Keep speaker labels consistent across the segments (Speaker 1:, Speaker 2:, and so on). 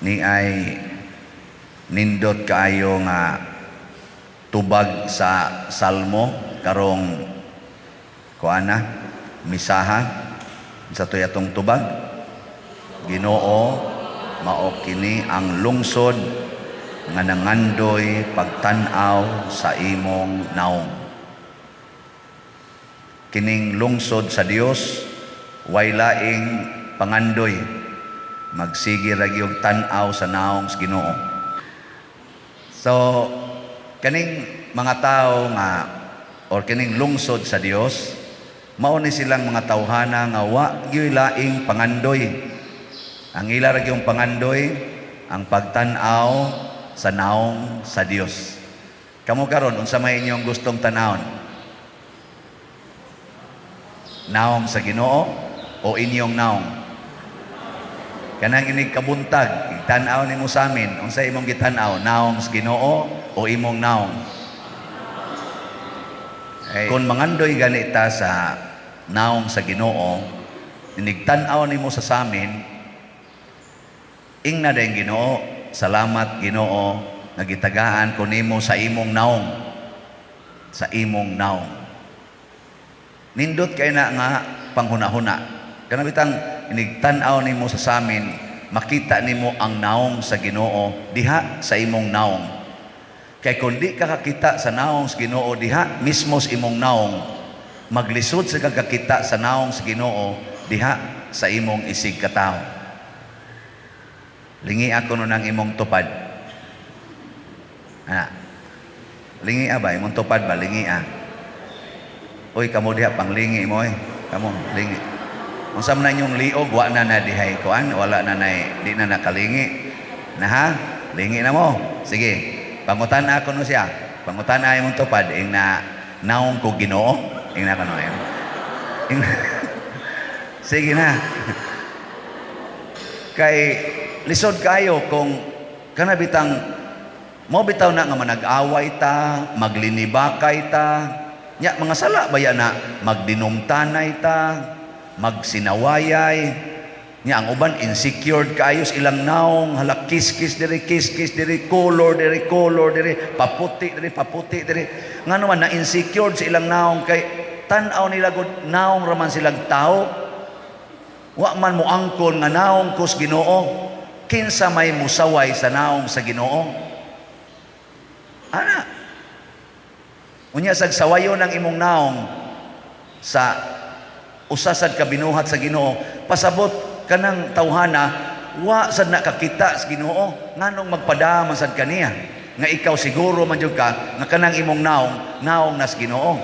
Speaker 1: ni ay nindot kaayo nga tubag sa salmo karong kuana misaha sa tuyatong tubag. Ginoo, mao kini ang lungsod nga nangandoy pagtan-aw sa imong naong. Kining lungsod sa Dios way laing pangandoy, magsige ra gyud tan-aw sa naong sa Ginoo. So kaning mga tao nga or kining lungsod sa Dios, mao ni silang mga tawhana nga wa gyud laing pangandoy. Ang ila ra gyud pangandoy ang pagtan-aw sa naong sa Dios. Kamo karon unsa may inyong gustong tan-awon? Naong sa Ginoo o inyong naong? Kanang inig kabuntag, tan-aw nimo sa amin, unsa imong gitan-aw? Naong sa Ginoo o imong naong? Kung mangandoy ganita sa naong sa Ginoo, inig tan-aw nimo sa amin, ingna dayong Ginoo, salamat Ginoo nga gitagaan ko nimo sa imong naong. Sa imong naong. Nindot kay na nga panghuna-huna. Kana bitang inigtan-aw nimo sa amin, makita nimo ang naong sa Ginoo diha sa imong naong. Kay kung di ka kakita sa naong sa Ginoo diha mismo sa imong naong, maglisod sa kakakita sa naong sa Ginoo diha sa imong isig katawo. Lingi ako no ng imong tupad. Lingi ba? Imong tupad ba? Lingi Uy, kamo diha panglingi mo Kamo, lingi. Kung saan na inyong liog, wa na na dihay kuan, wala na na, di na nakalingi. Na ha? Lingi na mo. Sige, pangutan na ako no siya. Pangutan na imong tupad, ing na naong ko Ginoo. Ing na kano yun. Sige na. Kay lisod kayo kung kanabitang mo bitaw na nga manag-away ta, maglinibakay ta, nya mga sala baya na magdinumtanay ta, magsinawayay, nya ang uban insecure kayo sa ilang naong, hala kiss-kiss diri, color diri, paputi diri, nga naman na insecure sa ilang naong kay tan-aw nila gud naong raman silang tao, wa man mo angkon nga naong kus Ginoo. Kinsa may musaway sa naong sa Ginoo? Ana. Unya sag sawayon ng imong naong sa usasad kabinuhat sa Ginoo, pasabot kanang tawhana wa sad nakakita sa Ginoo, nganong magpadaman sad kaniya nga ikaw siguro man jud ka nga kanang imong naong nas Ginoo.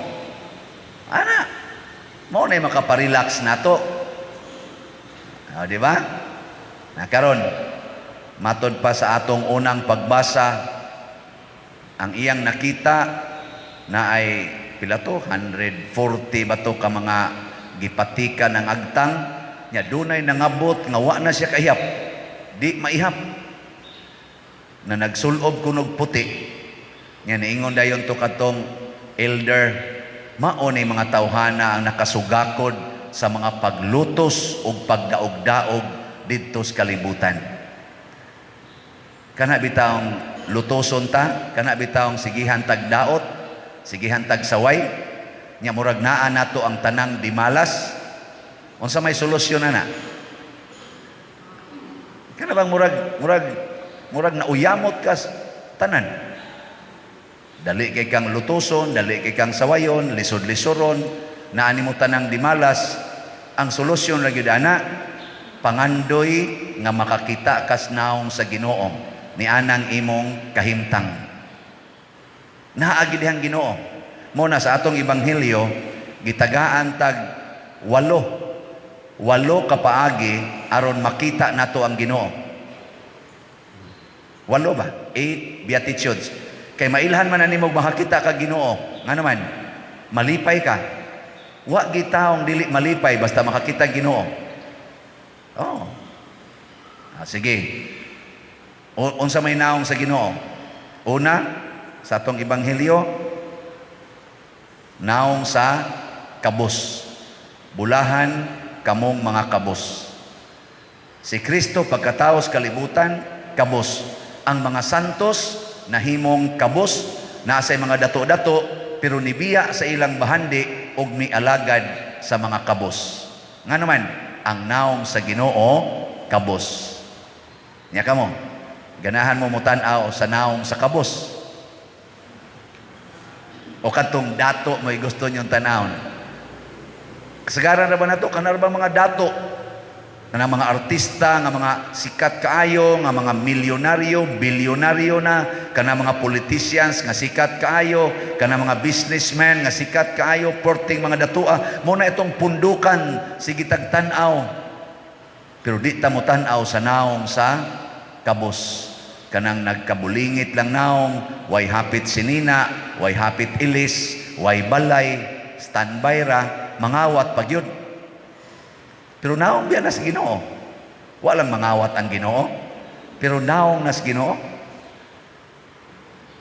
Speaker 1: Ana. Mao nay makaparelax nato. Di ba? Karon matod pa sa atong unang pagbasa, ang iyang nakita na ay pila to 140 ba to ka mga gipatika ng agtang nya dunay nangabot nga wa na siya kahiyap, di maihap, na nagsulob kunog puti nya niingon dayon to katong elder, mao ni mga tawhana ang nakasugakod sa mga paglutos ug pagdaog-daog didto sa kalibutan. Kana bitawng lutoson ta, kana bitawng sigihan tag daot, sigihan tag saway, nya murag naa nato ang tanang dimalas. Unsa may solusyon na? Kana bang murag nauyamot ka tanan. Dali kay kang lutoson, dali kay kang sawayon, lisod-lisoron, naani mo tanang dimalas. Ang solusyon ra gyud ana, pangandoy nga makakita kas naong sa Ginoo. Ni anang imong kahimtang. Naagi dihang Ginoo. Muna sa atong ebanghelyo, gitagaan tag 8 ka paagi aron makita nato ang Ginoo. 8 ba? 8 beatitudes. Kay mailhan man na nimo makakita ka Ginoo. Nga naman, malipay ka. Wa gitaong dili malipay basta makakita Ginoo. Oh. Sige. Unsa may naong sa Ginoo? Una, sa atong ebanghelyo, naong sa kabus. Bulahan kamong mga kabus. Si Kristo pagkataos kalibutan, kabus. Ang mga santos nahimong kabus, nasa mga dato-dato, pero nibiya sa ilang bahandi og mialagad sa mga kabus. Nga naman, ang naong sa Ginoo kabus. Nya kamo, ganahan mo mutan-aw sa naong sa kabus. O katong dato mo gusto niyong tanawon. Kasagaran na ba na ito? Kanar ba mga dato? Na mga artista, nga mga sikat kaayo, nga mga milyonaryo, bilyonaryo na, kana mga politicians nga sikat kaayo, kana mga businessmen nga sikat kaayo, porting mga datua, muna itong pundukan, sige tagtanaw. Pero di ta mo tanaw sa naong sa kabus. Kanang nagkabulingit lang naong, way hapit sinina, way hapit ilis, way balay, standby ra, mangawat pagyud. Pero naong biya nas Ginoo. Walang mangawat ang Ginoo, pero naong nas Ginoo.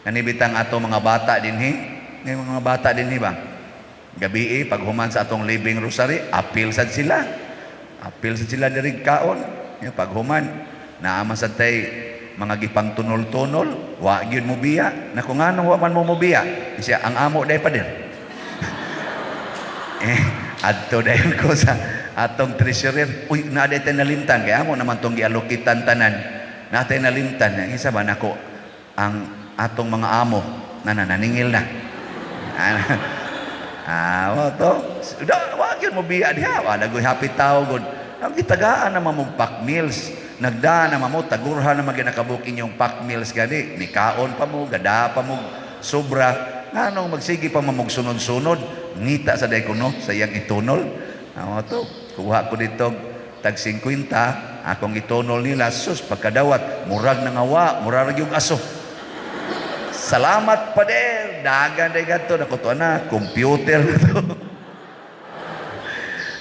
Speaker 1: Kanibitang ato mga bata dinhi, ngay mga bata dinhi ba? Gabi pag human sa atong living rosary, apil sad sila. Apil sad sila diri kaon. Pag human, naama sad tay mga gipang tunol-tunol, wa gyud mo biya. Na kung anong wa man mo biya, siya ang amo day pa din. Adto dayon ko sa atong treasurer, uy, naday tayo nalimtan, kaya mo naman itong gialokitan tanan, natay nalimtan, isa ba nako, ang atong mga amo, nananingil na. To, wag yun mo biya diha, wala ko'y happy tao, good. Ang gitagaan naman mong pack meals, nagdaan naman mo, tagurhan naman ginakabukin yung pack meals gani, nikaon pa mo, gada pa mo, sobra, anong magsigi pa mo sunod-sunod, ngita sa day kuno, sa iyang itunol, to, kuha ko dito tag 50, akong itunol nila, sus, pagkadawat, murag na ngawa, murag yung aso. Salamat pa din, dagan day gato, nakutuan na, computer na to.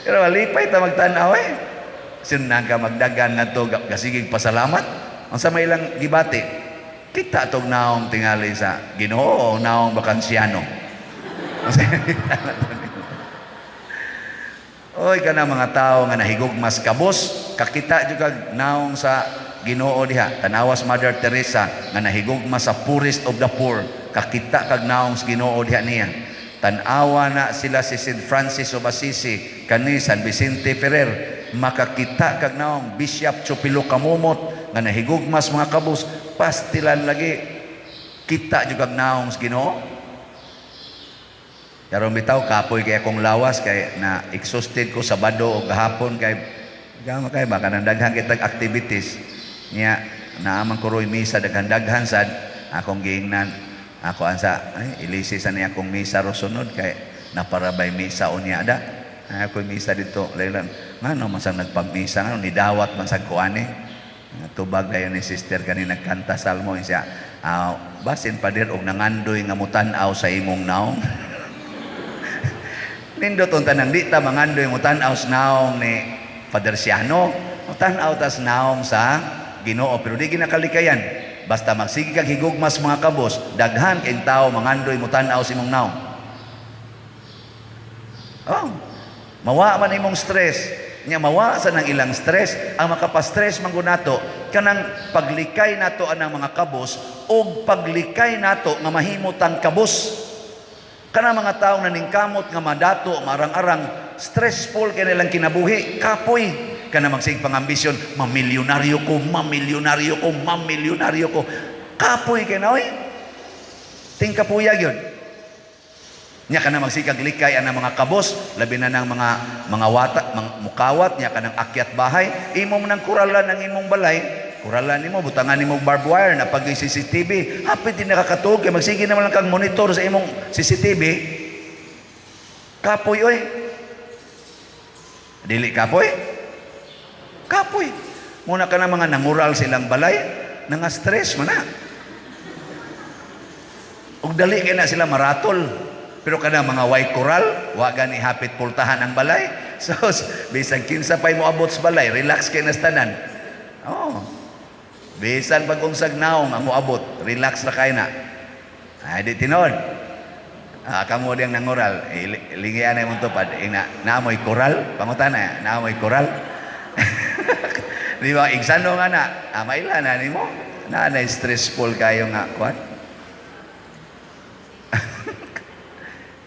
Speaker 1: Pero malipay ta magtanaw Sinang ka magdagan na to, kasigig pasalamat. Ang sa may lang gibati, kita itong naong tingali sa Ginoo o naong bakansyano. Oy, kana mga tao nga nahigugmas kabos, kakita jud kag naong sa Ginoo diha. Tanawas Mother Teresa nga nahigugmas sa poorest of the poor, kakita kag naong sa Ginoo diha niya. Tanawa na sila si St. Francis of Assisi, kani San Vicente Ferrer, makakita kag naong Bishop Chupilo Kamumot nga nahigugmas mga kabos, pastilan lagi kita jud kag naong sa Ginoo. Karon bitaw kapoy kay akong lawas kay na exhausted ko Sabado o gahapon kay gama kay baka nang daghan kitag activities niya naaman ko roy misa daghan sad akong giingnan ako ansa ilisi sa niya akong misa ro sunod kay naparabay misa unya da ako misa dito laylan ngano man sang nagpagmisa ngano nidawat man sad kuani tubag dayon ni sister kanina nagkanta salmo siya basin pader og nangandoy nga mutan-aw sa imong naong. Nindot unta nang di ta mangandoy mo tan-aw sa naong ni Father Siano, mo tan-aw tas naong sa Ginoo, pero di ginakalikayan. Basta magsige kag higugmas mga kabos, daghan kay tao mangandoy mo tan-aw sa imong naong. Mawa man imong stress, nya mawa sa nang ilang stress, ang makapastress man nato kanang paglikay nato anang mga kabos o paglikay nato nga mahimutang kabos. Kana mga taong naningkamot nga madato, marang-arang, stressful kaya nilang kinabuhi, kapoy. Kana magsig pangambisyon, mamilyonaryo ko, mamilyonaryo ko, mamilyonaryo ko. Kapoy kaya na, oy. Ting kapuyag yun. Nya kana magsikag likay ang mga kabos, labi na ng mga wata, mukawat, nya kanang akyat bahay, imo nang kuralan ang imong balay, kuralan nimo, butangan nimo barbed wire na pag CCTV, hapit din nakakatug, kaya magsige naman lang kang monitor sa imong CCTV. Kapoy, oy. Dili kapoy? Kapoy. Muna ka na mga nangural silang balay, nga stress man na. Ug dali kay na sila maratol. Pero kada mga white coral, waga ni hapit pultahan ang balay. So, bisan kinsa pa'y mo abot sa balay, relax kay nastanan. Bisan pag unsag naong ang moabot, relax na kayo na. Di tinod. Kamu diyang nangural, lingian na yung tupad. Naamoy coral, pangutan na, naamoy coral. Di ba, eksano nga na, maila na ni mo, na stressful kayo nga, kwan.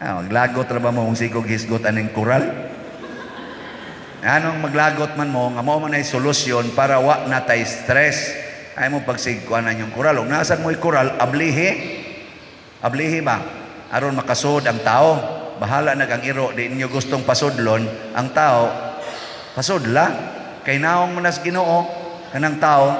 Speaker 1: Maglagot ra ba mo kung sigog hisgot aning kural? Anong maglagot man mo, nga mo man ay solusyon para wa na tay stress. Ay mo pagsigkuan na yung kural. Kung nasan mo yung kural, ablihi. Ablihi ba? Aron makasud ang tao. Bahala na kang iro, di inyo gustong pasudlon, ang tao, pasudla. Kay naong manas Ginoo, kanang tao,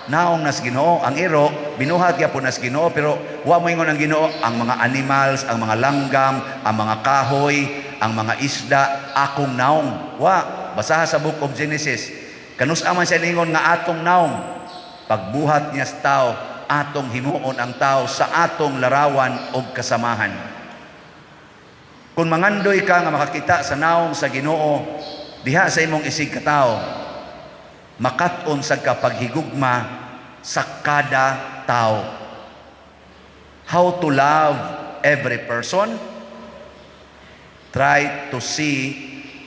Speaker 1: naong nas Ginoo, ang iro, binuhat ya po nas Ginoo, pero wa mo ingon ang Ginoo, ang mga animals, ang mga langgam, ang mga kahoy, ang mga isda, akong naong. Wa, basaha sa Book of Genesis. Kanus aman siya ningon nga atong naong. Pagbuhat niya sa tao, atong himuon ang tao sa atong larawan o kasamahan. Kung mangandoy ka nga makakita sa naong sa Ginoo, diha sa imong isig ka tao, makat-on sa kapaghigugma sa kada tao. How to love every person? Try to see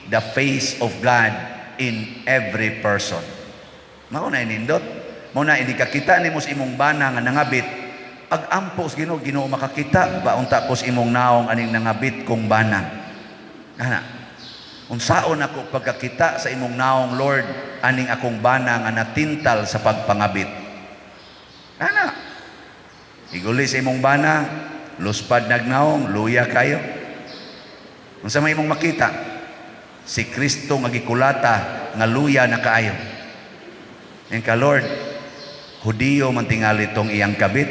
Speaker 1: the face of God in every person. Mao na inindot. Mao na hindi kakita nimo sa imong bana nga nangabit. Ag-ampo sa Ginoo, Ginoo makakita ba unta ko sa imong naong aning nangabit kong bana. Ana. Unsaon ako pagkakita sa imong naong Lord aning akong bana nga natintal sa pagpangabit. Ana. Iguli sa imong bana, luspad nagnaong, luya kayo. Unsa may imong makita? Si Kristo nga gikulata nga luya na kaayo. Yan ka Lord, Hudiyo man tingali tong iyang kabit.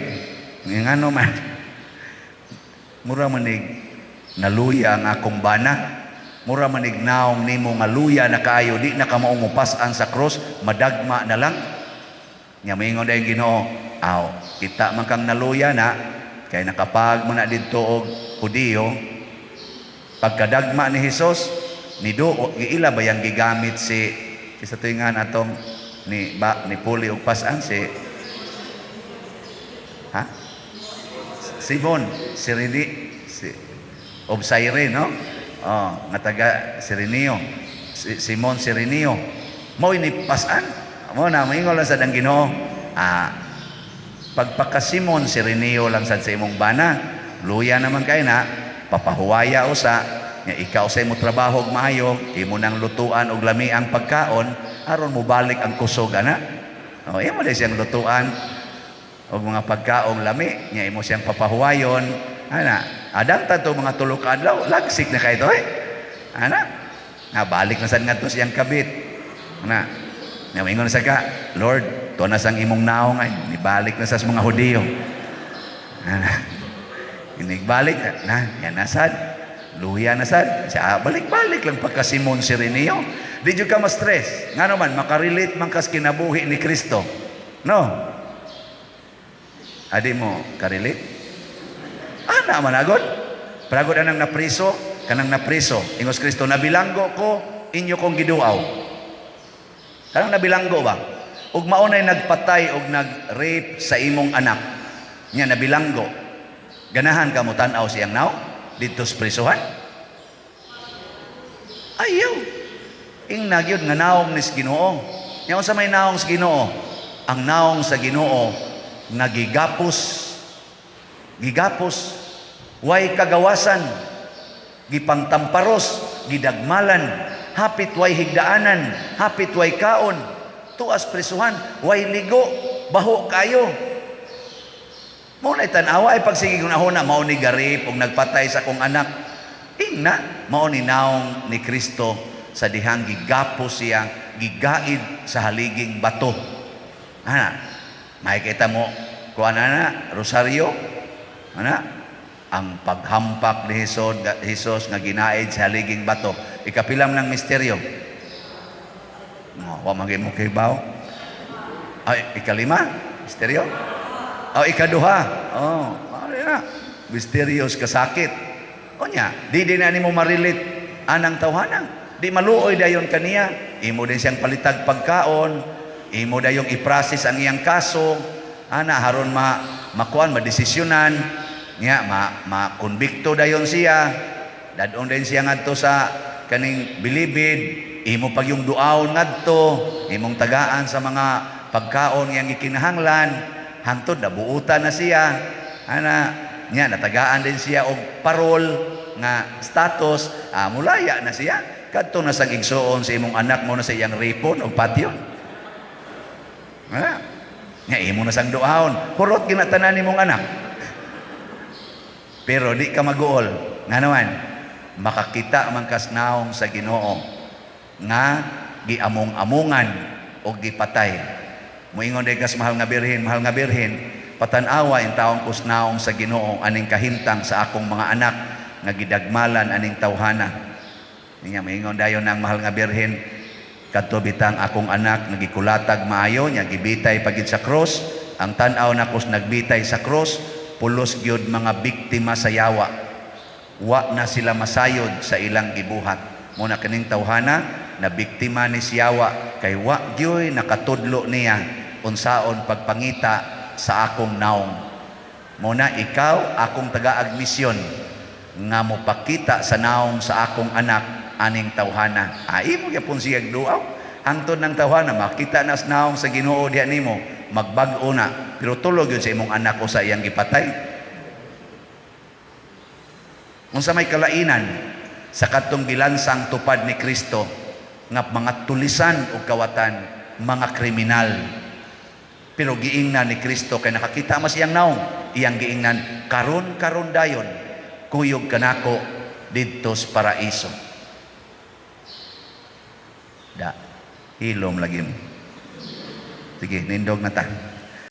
Speaker 1: Ngano man. Mura manig naluya ang akong bana. Mura manig naong nimo nga luya na kaayo, di na ka maumupasan sa cross, madagma na lang. Nya moingon dayon Ginoo, aw, kita man kang naluya na kay nakapag mo na didto og Hudiyo. Pagkadagma ni Hesus, ni giila ba yang gigamit si sa tuingan atong ni Puli og pasan si Simon si of Cyrene, no? Nga taga Sirenio, Simon Sirenio. Mo ini pasan. Mo na moingon lang sa dang Ginoo. Pagpaka Simon Sirenio lang sad sa imong bana. Luya naman kay na papahuwaya usa nga ikaw sa imong trabaho og maayo, imo nang lutuan og lami ang pagkaon aron mo balik ang kusog ana. Imo day siyang lutuan og mga pagkaong lami, nya imo siyang papahuwayon. Ana, adang tato mga tulo ka adlaw, lagsik na kay to Ana, balik na sad ngadto siyang kabit. Ana, nya ingon sa ka, Lord, to na sang imong naong ay nibalik na sa mga Hudiyo. Ana, inigbalik na, yan nasad. Luya na sad. Siya balik-balik lang pagka Simon Sirenio. Di jud ka ma-stress. Ngano man makarelate man kas kinabuhi ni Kristo. No. Adi mo karelate? Ana man agod. Pragod anang napriso, kanang napriso. Ingos Kristo, nabilanggo ko inyo kong giduaw. Kanang nabilanggo ba? Ug maunay nagpatay ug nag-rape sa imong anak. Nya nabilanggo. Ganahan ka mo tan-aw siyang naw dito sa prisuhan? Ayaw. Ing nagyod nga naong ni Ginoo. Nya unsa may naong sa Ginoo? Ang naong sa Ginoo nagigapos. Gigapos. Way kagawasan. Gipangtamparos, gidagmalan, hapit way higdaanan, hapit way kaon. Tuas prisuhan, way ligo, baho kayo. Mao na tan-awa ay pagsige kung ahona mao ni garip og nagpatay sa akong anak. Ingna mao ni naong ni Kristo sa dihang gigapos siya, gigaid sa haliging bato. Ana, makikita mo kuan na rosaryo. Ana, ang paghampak ni Hesus nga ginaid sa haliging bato. Ikapilam ng misteryo. Wa magay mo kay baw. Ay, ikalima, misteryo. Ikaduha. Na. Mysterious kasakit. Nya, di na nimo marilit anang tawhanang. Di maluoy dayon kaniya. Imo din siyang palitag pagkaon. Imo dayong i-process ang iyang kaso. Ana haron makuan madesisyonan. Nya ma-konbikto dayon siya. Dadon din siya ngadto sa kaning bilibid. imo pag yung duaon ngadto, imong tagaan sa mga pagkaon yang gikinahanglan, hangtod nabuutan na siya. Ana, nya natagaan din siya og parol nga status, mulaya na siya. Kadto na sa igsuon sa imong anak mo na sa iyang ripon o patio. Nga imo na sang duaon, hurot ginatanan nimong anak. Pero di ka maguol. Nga naman, makakita man kasnaong sa Ginoo nga giamong-amungan o gipatay. Moingon day kas mahal nga birhen, patanawa in taong kusnaong sa Ginoo aning kahintang sa akong mga anak nga gidagmalan aning tawhana. Niya moingon dayon ang mahal nga birhen, kadto bitang akong anak nagikulatag maayo nya gibitay pagid sa cross. Ang tan-aw nakos nagbitay sa cross, pulos gyud mga biktima sa yawa. Wa na sila masayod sa ilang gibuhat. Muna kining tawhana na biktima ni siyawa kay wa gyoy nakatudlo niya unsaon pagpangita sa akong naong. Muna ikaw akong taga-agmisyon nga mopakita sa naong sa akong anak aning tawhana. Imo gyapon siya duaw. Hangtod ng tawhana makita na sa naong sa Ginoo diha nimo, magbag-o na. Pero tulog yun sa imong anak o sa iyang gipatay. Unsa may kalainan sa katong bilansang tupad ni Kristo nga mga tulisan o kawatan, mga kriminal. Pero giingnan ni Kristo kay nakakita mas iyang naong, iyang giingnan karon dayon kuyog kanako didto sa paraiso. Da, hilom lagi mo. Sige, nindog na ta.